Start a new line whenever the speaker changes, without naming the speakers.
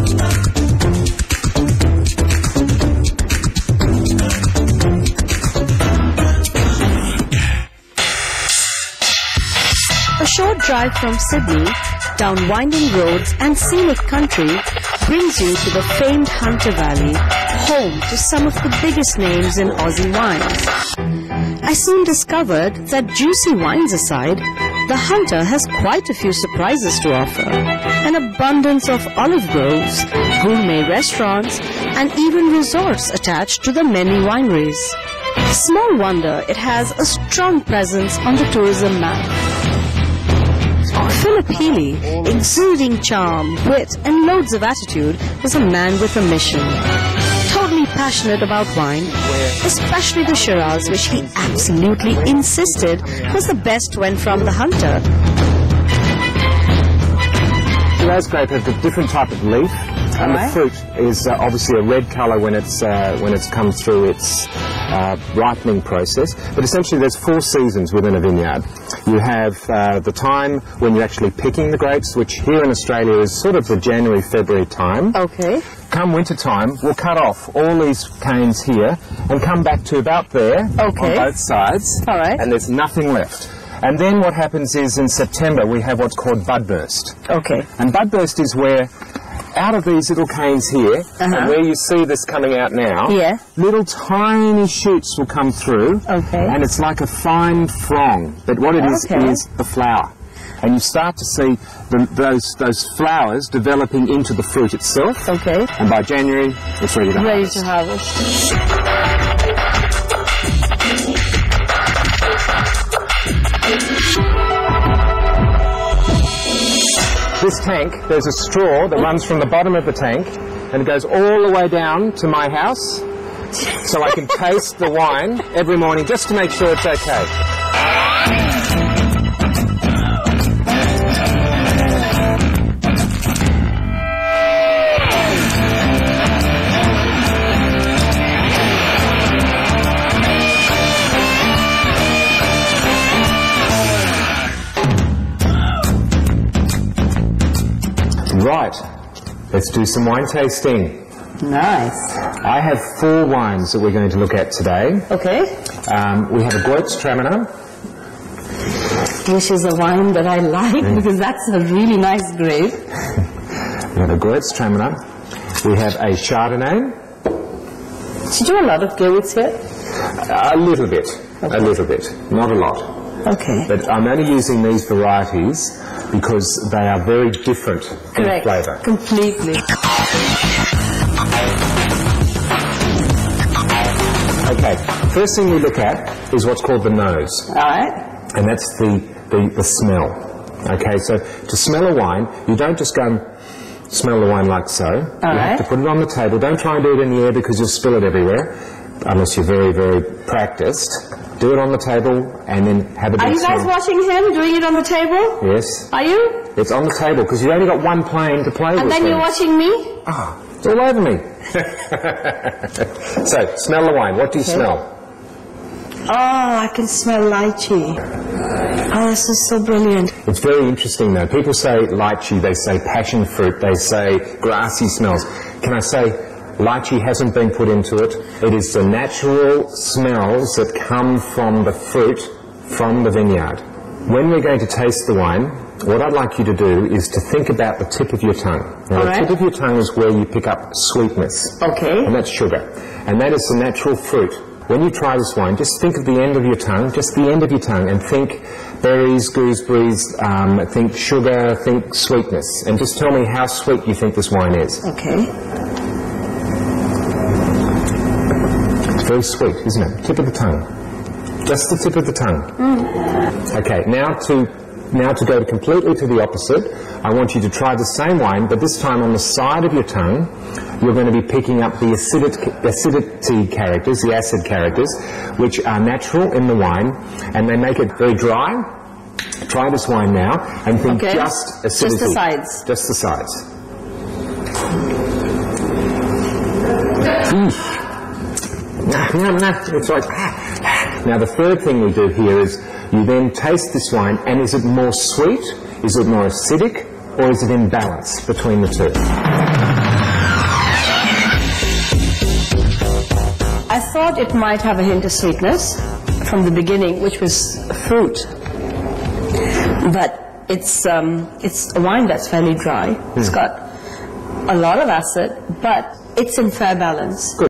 A short drive from Sydney, down winding roads and scenic country, brings you to the famed Hunter Valley, home to some of the biggest names in Aussie wines. I soon discovered that juicy wines aside, the Hunter has quite a few surprises to offer. An abundance of olive groves, gourmet restaurants, and even resorts attached to the many wineries. Small wonder it has a strong presence on the tourism map. Philip Healy, exuding charm, wit, and loads of attitude, was a man with a mission. Totally passionate about wine, especially the Shiraz, which he absolutely insisted was the best when from the Hunter.
Shiraz grape has a different type of leaf, and the fruit is obviously a red colour when it's come through its ripening process. But essentially there's 4 seasons within a vineyard. You have the time when you're actually picking the grapes, which here in Australia is sort of the January, February time.
Okay.
Come winter time, we'll cut off all these canes here and come back to about there on both sides.
All right.
And there's nothing left. And then what happens is in September we have what's called budburst.
Okay.
And budburst is where out of these little canes here, and where you see this coming out now, little tiny shoots will come through, and it's like a fine frond, but what it is the flower. And you start to see those flowers developing into the fruit itself, and by January it's ready to harvest. This tank, there's a straw that runs from the bottom of the tank and it goes all the way down to my house so I can taste the wine every morning just to make sure it's okay. Right, let's do some wine tasting.
Nice.
I have 4 wines that we're going to look at today.
Okay.
We have a Gewürztraminer,
which is a wine that I like because that's a really nice grape.
We have a Gewürztraminer. We have a Chardonnay.
Do you do a lot of Gewürz here?
A little bit, not a lot.
Okay.
But I'm only using these varieties because they are very different in flavour.
Completely.
Okay, first thing we look at is what's called the nose.
Alright.
And that's the smell. Okay, so to smell a wine, you don't just go and smell the wine like so. You have to put it on the table. Don't try and do it in the air because you'll spill it everywhere, unless you're very, very practiced. Do it on the table and then have a big
Are you guys watching him doing it on the table?
Yes.
Are you?
It's on the table because you've only got one plane to play with.
And then you're watching me?
Ah, it's all over me. So, smell the wine. What do you smell?
Oh, I can smell lychee. Oh, this is so brilliant.
It's very interesting though. People say lychee, they say passion fruit, they say grassy smells. Can I say lychee hasn't been put into it. It is the natural smells that come from the fruit from the vineyard. When we're going to taste the wine, what I'd like you to do is to think about the tip of your tongue. Now, the tip of your tongue is where you pick up sweetness. Okay. And that's sugar. And that is the natural fruit. When you try this wine, just think of the end of your tongue, just the end of your tongue, and think berries, gooseberries, think sugar, think sweetness. And just tell me how sweet you think this wine is.
Okay.
Very sweet, isn't it? Tip of the tongue. Just the tip of the tongue. Okay, now to go completely to the opposite, I want you to try the same wine, but this time on the side of your tongue, you're going to be picking up the acidity characters, the acid characters, which are natural in the wine, and they make it very dry. Try this wine now, and think just acidity.
Just the sides.
Just the sides. It's like, now the third thing we do here is you then taste this wine, and is it more sweet, is it more acidic, or is it in balance between the two?
I thought it might have a hint of sweetness from the beginning, which was fruit. But it's a wine that's fairly dry. It's got a lot of acid, but it's in fair balance.
Good.